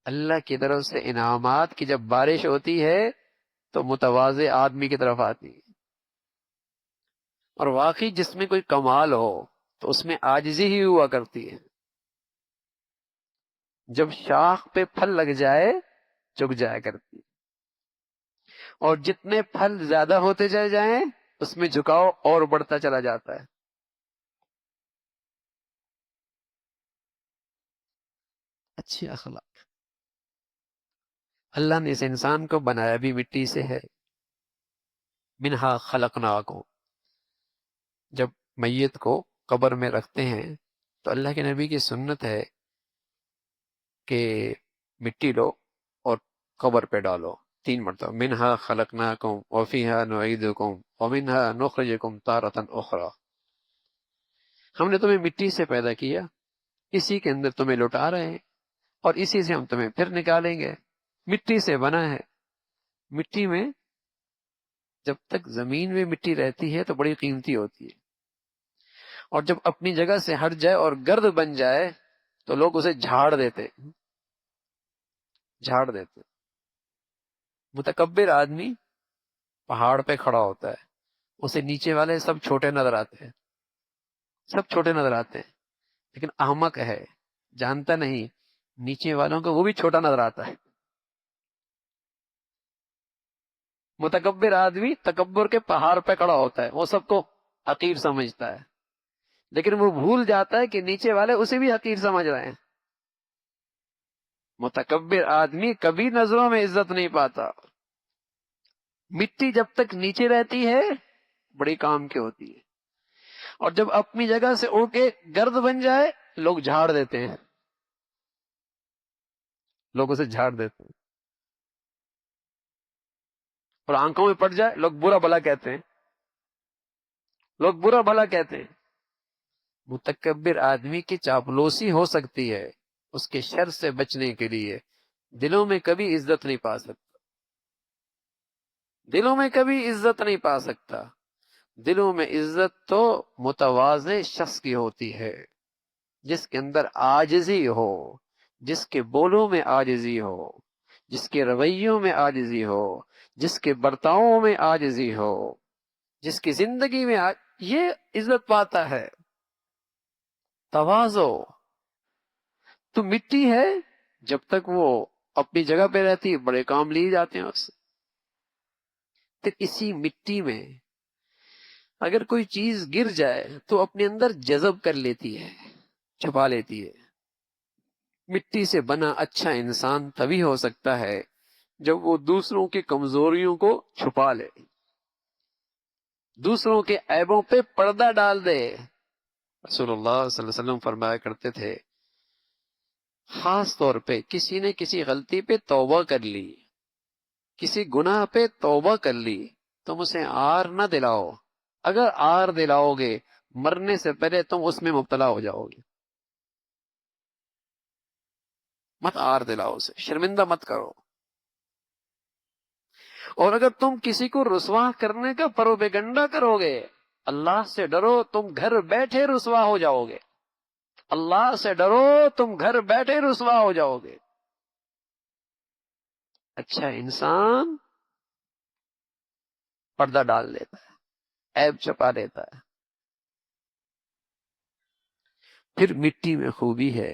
اللہ کی طرف سے انعامات کی جب بارش ہوتی ہے تو متواضع آدمی کی طرف آتی ہے، اور واقعی جس میں کوئی کمال ہو تو اس میں عاجزی ہی ہوا کرتی ہے۔ جب شاخ پہ پھل لگ جائے جھک جایا کرتی ہے، اور جتنے پھل زیادہ ہوتے چلے جائیں اس میں جھکاؤ اور بڑھتا چلا جاتا ہے۔ اچھی اخلاق۔ اللہ نے اس انسان کو بنایا بھی مٹی سے ہے، منہا خلقناکم۔ جب میت کو قبر میں رکھتے ہیں تو اللہ کے نبی کی سنت ہے کہ مٹی لو اور قبر پہ ڈالو 3 مرتبہ، منہا خلقناکم وفیہا نعیدکم ومنہا نخرجکم تارۃ اخری۔ ہم نے تمہیں مٹی سے پیدا کیا، اسی کے اندر تمہیں لوٹا رہے ہیں، اور اسی سے ہم تمہیں پھر نکالیں گے۔ مٹی سے بنا ہے، مٹی میں جب تک زمین میں مٹی رہتی ہے تو بڑی قیمتی ہوتی ہے، اور جب اپنی جگہ سے ہٹ جائے اور گرد بن جائے تو لوگ اسے جھاڑ دیتے، جھاڑ دیتے۔ متکبر آدمی پہاڑ پہ کھڑا ہوتا ہے، اسے نیچے والے سب چھوٹے نظر آتے ہیں، سب چھوٹے نظر آتے ہیں، لیکن احمق ہے، جانتا نہیں نیچے والوں کو وہ بھی چھوٹا نظر آتا ہے۔ متکبر آدمی تکبر کے پہاڑ پہ کھڑا ہوتا ہے، وہ سب کو حقیر سمجھتا ہے، لیکن وہ بھول جاتا ہے کہ نیچے والے اسے بھی حقیر سمجھ رہے ہیں۔ متکبر آدمی کبھی نظروں میں عزت نہیں پاتا۔ مٹی جب تک نیچے رہتی ہے بڑی کام کی ہوتی ہے، اور جب اپنی جگہ سے اڑ کے گرد بن جائے لوگ جھاڑ دیتے ہیں، لوگ اسے جھاڑ دیتے ہیں، اور آنکھوں میں پڑ جائے لوگ برا بھلا کہتے ہیں، لوگ برا بھلا کہتے ہیں۔ متکبر آدمی کی چاپلوسی ہو سکتی ہے، اس کے شر سے بچنے کے لیے دلوں میں کبھی عزت نہیں پا سکتا، دلوں میں کبھی عزت نہیں پا سکتا۔ دلوں میں عزت تو متواضع شخص کی ہوتی ہے، جس کے اندر عاجزی ہو، جس کے بولوں میں عاجزی ہو، جس کے رویوں میں عاجزی ہو، جس کے برتاؤں میں عاجزی ہو، جس کی زندگی میں یہ عزت پاتا ہے۔ تواضع تو مٹی ہے، جب تک وہ اپنی جگہ پہ رہتی ہے بڑے کام لیے جاتے ہیں اس سے۔ پھر اسی مٹی میں اگر کوئی چیز گر جائے تو اپنے اندر جذب کر لیتی ہے، چھپا لیتی ہے۔ مٹی سے بنا اچھا انسان تبھی ہو سکتا ہے جب وہ دوسروں کی کمزوریوں کو چھپا لے، دوسروں کے عیبوں پہ پردہ ڈال دے۔ رسول اللہ صلی اللہ علیہ وسلم فرمایا کرتے تھے، خاص طور پہ کسی نے کسی غلطی پہ توبہ کر لی، کسی گناہ پہ توبہ کر لی، تم اسے آر نہ دلاؤ۔ اگر آر دلاؤ گے مرنے سے پہلے تم اس میں مبتلا ہو جاؤ گے۔ مت آر دلاؤ، اسے شرمندہ مت کرو۔ اور اگر تم کسی کو رسوا کرنے کا پروپیگنڈا کرو گے، اللہ سے ڈرو تم گھر بیٹھے رسوا ہو جاؤ گے، اللہ سے ڈرو تم گھر بیٹھے رسوا ہو جاؤ گے۔ اچھا انسان پردہ ڈال لیتا ہے، عیب چھپا لیتا ہے۔ پھر مٹی میں خوبی ہے،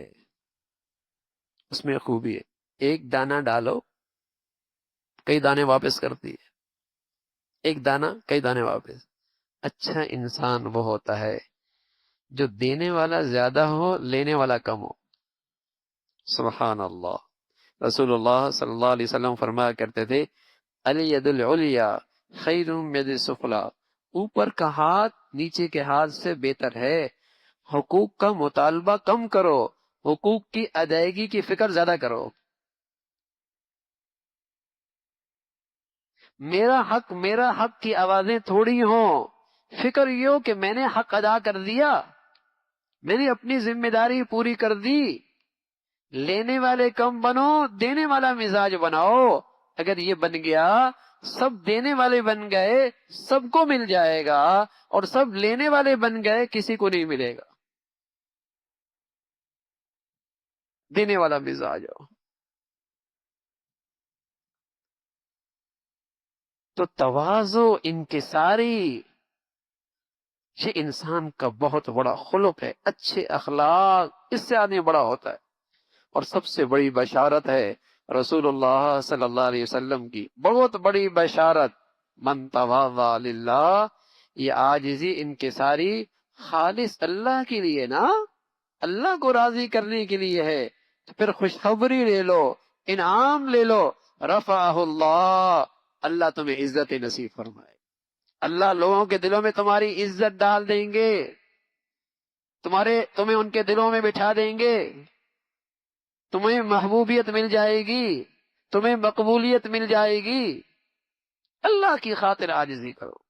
اس میں خوبی ہے، ایک دانہ ڈالو کئی دانے واپس کرتی ہے، ایک دانہ کئی دانے واپس۔ اچھا انسان وہ ہوتا ہے جو دینے والا زیادہ ہو لینے والا کم ہو۔ سبحان اللہ۔ رسول اللہ صلی اللہ علیہ وسلم فرمایا کرتے تھے، الید العلیا خیر من ید السفلی، اوپر کا ہاتھ نیچے کے ہاتھ سے بہتر ہے۔ حقوق کا مطالبہ کم کرو، حقوق کی ادائیگی کی فکر زیادہ کرو۔ میرا حق کی آوازیں تھوڑی ہوں، فکر یہ ہو کہ میں نے حق ادا کر دیا، میں نے اپنی ذمہ داری پوری کر دی۔ لینے والے کم بنو، دینے والا مزاج بناؤ۔ اگر یہ بن گیا، سب دینے والے بن گئے سب کو مل جائے گا، اور سب لینے والے بن گئے کسی کو نہیں ملے گا۔ دینے والا مزاج ہو۔ تو تواضع انکساری یہ انسان کا بہت بڑا خلق ہے، اچھے اخلاق اس سے آدمی بڑا ہوتا ہے۔ اور سب سے بڑی بشارت ہے رسول اللہ صلی اللہ علیہ وسلم کی، بہت بڑی بشارت، من تواضع للہ، یہ عاجزی انکساری خالص اللہ کے لیے نا، اللہ کو راضی کرنے کے لیے ہے، تو پھر خوشخبری لے لو، انعام لے لو، رفعہ اللہ، اللہ تمہیں عزت نصیب فرمائے، اللہ لوگوں کے دلوں میں تمہاری عزت ڈال دیں گے، تمہیں ان کے دلوں میں بٹھا دیں گے، تمہیں محبوبیت مل جائے گی، تمہیں مقبولیت مل جائے گی۔ اللہ کی خاطر عاجزی کرو۔